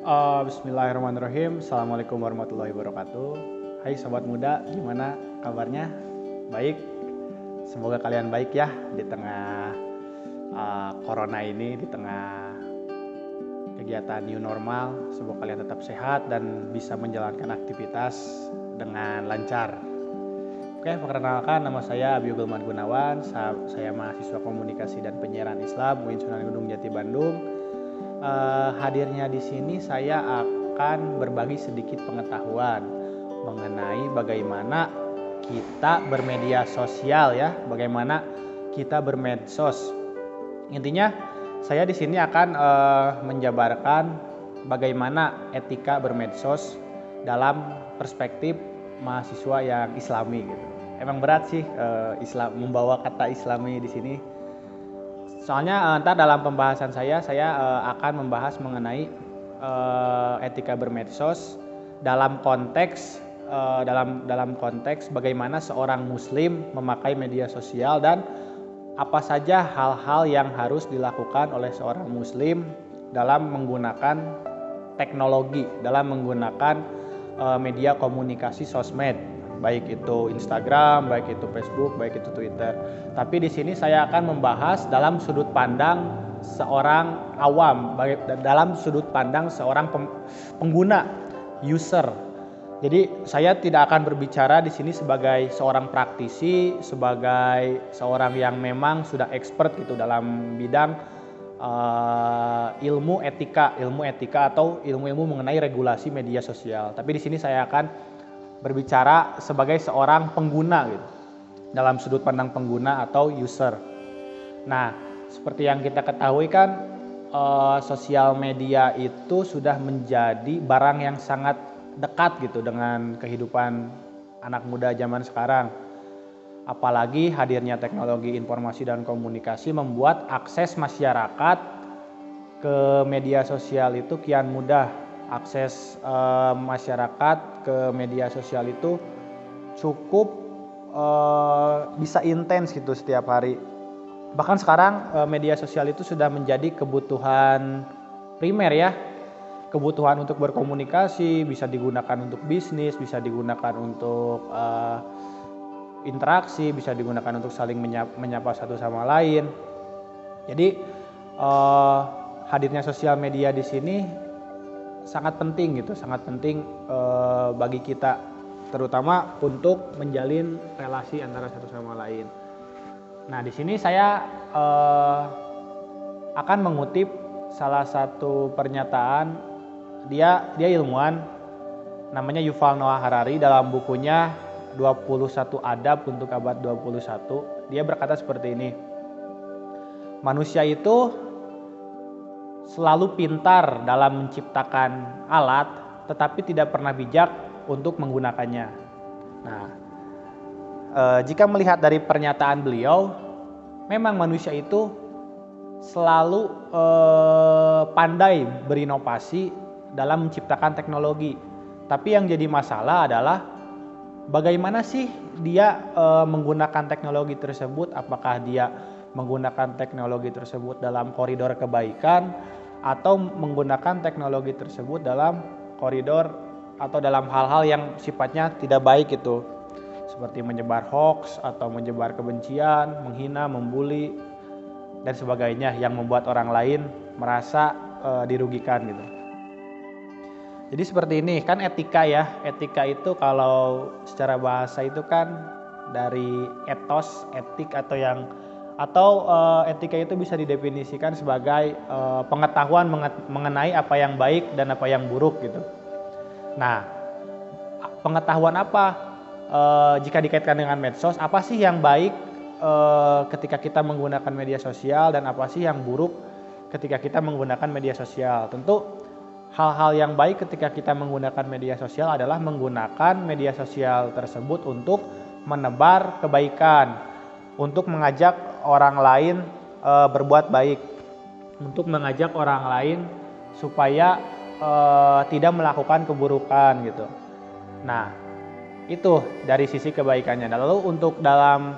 Bismillahirrahmanirrahim. Assalamualaikum warahmatullahi wabarakatuh. Hai sobat muda, gimana kabarnya? Baik. Semoga kalian baik ya di tengah corona ini, di tengah kegiatan new normal. Semoga kalian tetap sehat dan bisa menjalankan aktivitas dengan lancar. Oke, perkenalkan nama saya Abiugul Gunawan. Saya mahasiswa komunikasi dan penyiaran Islam UIN Sunan Gunung Jati Bandung. Hadirnya di sini saya akan berbagi sedikit pengetahuan mengenai bagaimana kita bermedia sosial ya, bagaimana kita bermedsos. Intinya saya di sini akan menjabarkan bagaimana etika bermedsos dalam perspektif mahasiswa yang Islami gitu. Emang berat sih Islam membawa kata Islami di sini. Soalnya ntar dalam pembahasan saya akan membahas mengenai etika bermedsos dalam konteks dalam konteks bagaimana seorang muslim memakai media sosial dan apa saja hal-hal yang harus dilakukan oleh seorang muslim dalam menggunakan teknologi, dalam menggunakan media komunikasi sosmed, baik itu Instagram, baik itu Facebook, baik itu Twitter. Tapi di sini saya akan membahas dalam sudut pandang seorang awam, dalam sudut pandang seorang pengguna, user. Jadi saya tidak akan berbicara di sini sebagai seorang praktisi, sebagai seorang yang memang sudah expert gitu dalam bidang ilmu etika atau ilmu-ilmu mengenai regulasi media sosial. Tapi di sini saya akan berbicara sebagai seorang pengguna gitu, dalam sudut pandang pengguna atau user. Nah, seperti yang kita ketahui kan sosial media itu sudah menjadi barang yang sangat dekat gitu dengan kehidupan anak muda zaman sekarang. Apalagi hadirnya teknologi informasi dan komunikasi membuat akses masyarakat ke media sosial itu kian mudah. Akses masyarakat ke media sosial itu cukup bisa intens gitu setiap hari. Bahkan sekarang media sosial itu sudah menjadi kebutuhan primer ya. Kebutuhan untuk berkomunikasi, bisa digunakan untuk bisnis, bisa digunakan untuk interaksi, bisa digunakan untuk saling menyapa satu sama lain. Jadi hadirnya sosial media di sini sangat penting gitu, sangat penting bagi kita, terutama untuk menjalin relasi antara satu sama lain. Nah, di sini saya akan mengutip salah satu pernyataan dia ilmuwan namanya Yuval Noah Harari dalam bukunya 21 Adab untuk abad 21. Dia berkata seperti ini. Manusia itu selalu pintar dalam menciptakan alat, tetapi tidak pernah bijak untuk menggunakannya. Nah, jika melihat dari pernyataan beliau, memang manusia itu selalu pandai berinovasi dalam menciptakan teknologi. Tapi yang jadi masalah adalah bagaimana sih dia menggunakan teknologi tersebut? Apakah dia menggunakan teknologi tersebut dalam koridor kebaikan atau menggunakan teknologi tersebut dalam koridor atau dalam hal-hal yang sifatnya tidak baik itu, seperti menyebar hoax atau menyebar kebencian, menghina, membuli dan sebagainya yang membuat orang lain merasa dirugikan gitu. Jadi seperti ini kan etika ya. Etika itu kalau secara bahasa itu kan dari etos, etik atau etika itu bisa didefinisikan sebagai pengetahuan mengenai apa yang baik dan apa yang buruk gitu. Nah, pengetahuan apa jika dikaitkan dengan medsos, apa sih yang baik ketika kita menggunakan media sosial dan apa sih yang buruk ketika kita menggunakan media sosial? Tentu hal-hal yang baik ketika kita menggunakan media sosial adalah menggunakan media sosial tersebut untuk menebar kebaikan, untuk mengajak orang lain berbuat baik, untuk mengajak orang lain supaya tidak melakukan keburukan gitu. Nah, itu dari sisi kebaikannya. Lalu untuk dalam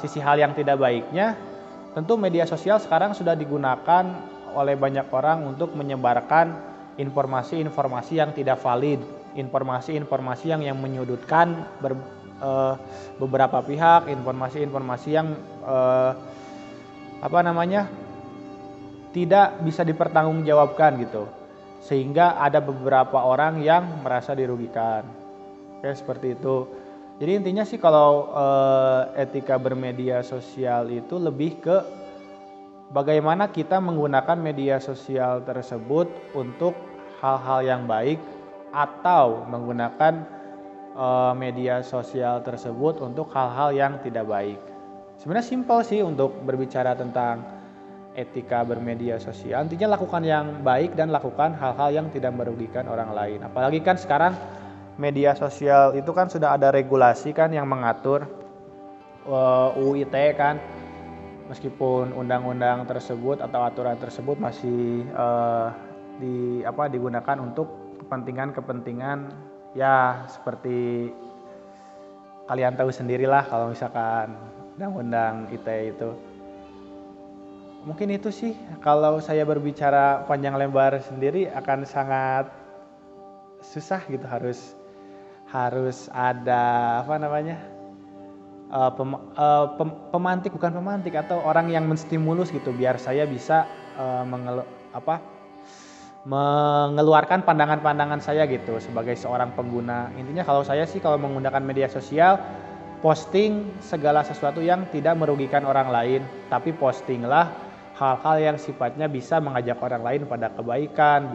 sisi hal yang tidak baiknya, tentu media sosial sekarang sudah digunakan oleh banyak orang untuk menyebarkan informasi-informasi yang tidak valid, informasi-informasi yang menyudutkan beberapa pihak, informasi-informasi yang tidak bisa dipertanggungjawabkan gitu, sehingga ada beberapa orang yang merasa dirugikan. Oke, seperti itu. Jadi intinya sih kalau etika bermedia sosial itu lebih ke bagaimana kita menggunakan media sosial tersebut untuk hal-hal yang baik atau menggunakan media sosial tersebut untuk hal-hal yang tidak baik. Sebenarnya simpel sih untuk berbicara tentang etika bermedia sosial. Intinya lakukan yang baik dan lakukan hal-hal yang tidak merugikan orang lain. Apalagi kan sekarang media sosial itu kan sudah ada regulasi kan yang mengatur UU ITE kan. Meskipun undang-undang tersebut atau aturan tersebut masih digunakan untuk kepentingan ya seperti kalian tahu sendirilah kalau misalkan undang-undang ITE itu. Mungkin itu sih, kalau saya berbicara panjang lebar sendiri akan sangat susah gitu, harus ada pemantik atau orang yang menstimulus gitu biar saya bisa mengeluarkan pandangan-pandangan saya gitu sebagai seorang pengguna. Intinya kalau saya sih kalau menggunakan media sosial, posting segala sesuatu yang tidak merugikan orang lain, tapi postinglah hal-hal yang sifatnya bisa mengajak orang lain pada kebaikan,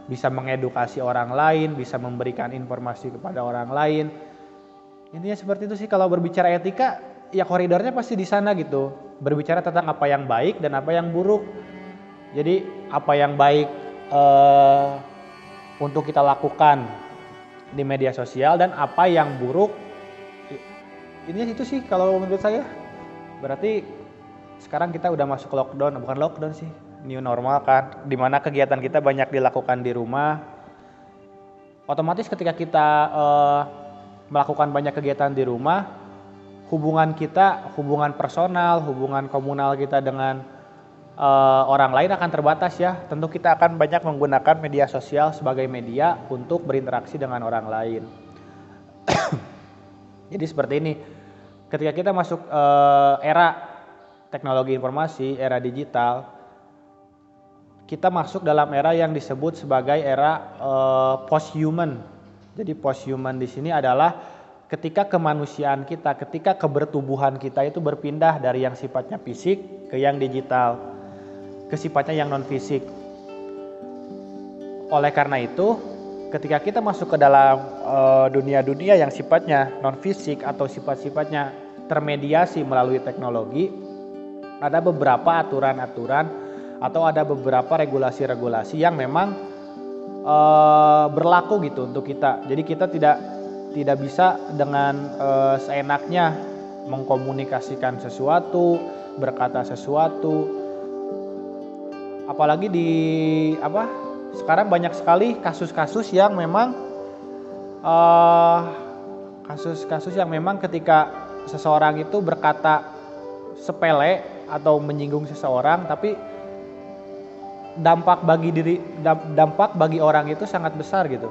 bisa mengedukasi orang lain, bisa memberikan informasi kepada orang lain. Intinya seperti itu sih. Kalau berbicara etika, ya koridornya pasti di sana gitu. Berbicara tentang apa yang baik dan apa yang buruk. Jadi apa yang baik untuk kita lakukan di media sosial dan apa yang buruk. Ini itu sih kalau menurut saya. Berarti sekarang kita udah masuk lockdown, bukan lockdown sih, new normal kan, dimana kegiatan kita banyak dilakukan di rumah. Otomatis ketika kita melakukan banyak kegiatan di rumah, hubungan personal, hubungan komunal kita dengan orang lain akan terbatas ya. Tentu kita akan banyak menggunakan media sosial sebagai media untuk berinteraksi dengan orang lain. Jadi seperti ini, ketika kita masuk era teknologi informasi, era digital, kita masuk dalam era yang disebut sebagai era post-human. Jadi post-human di sini adalah ketika kemanusiaan kita, ketika kebertubuhan kita itu berpindah dari yang sifatnya fisik ke yang digital, ke sifatnya yang non-fisik. Oleh karena itu, ketika kita masuk ke dalam dunia-dunia yang sifatnya non-fisik atau sifat-sifatnya termediasi melalui teknologi, ada beberapa aturan-aturan atau ada beberapa regulasi-regulasi yang memang berlaku gitu untuk kita. Jadi kita tidak bisa dengan seenaknya mengkomunikasikan sesuatu, berkata sesuatu. Apalagi sekarang banyak sekali kasus-kasus yang memang ketika seseorang itu berkata sepele atau menyinggung seseorang, tapi dampak bagi orang itu sangat besar gitu.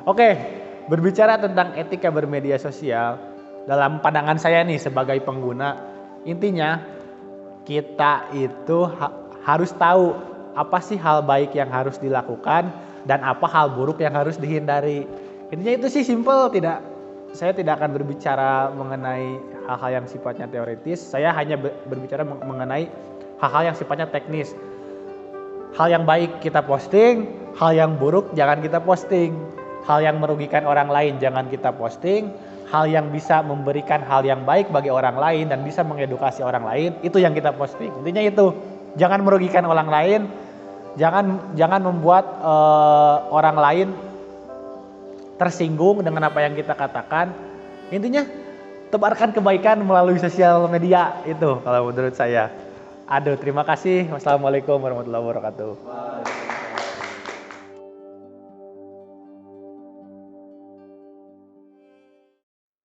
Oke, berbicara tentang etika bermedia sosial, dalam pandangan saya nih sebagai pengguna, intinya kita itu harus tahu apa sih hal baik yang harus dilakukan dan apa hal buruk yang harus dihindari. Intinya itu sih simple, saya tidak akan berbicara mengenai hal-hal yang sifatnya teoritis, saya hanya berbicara mengenai hal-hal yang sifatnya teknis. Hal yang baik kita posting, hal yang buruk jangan kita posting. Hal yang merugikan orang lain jangan kita posting. Hal yang bisa memberikan hal yang baik bagi orang lain dan bisa mengedukasi orang lain, itu yang kita posting. Intinya itu, jangan merugikan orang lain, jangan membuat orang lain tersinggung dengan apa yang kita katakan. Intinya tebarkan kebaikan melalui sosial media, itu kalau menurut saya. Terima kasih. Wassalamualaikum warahmatullahi wabarakatuh.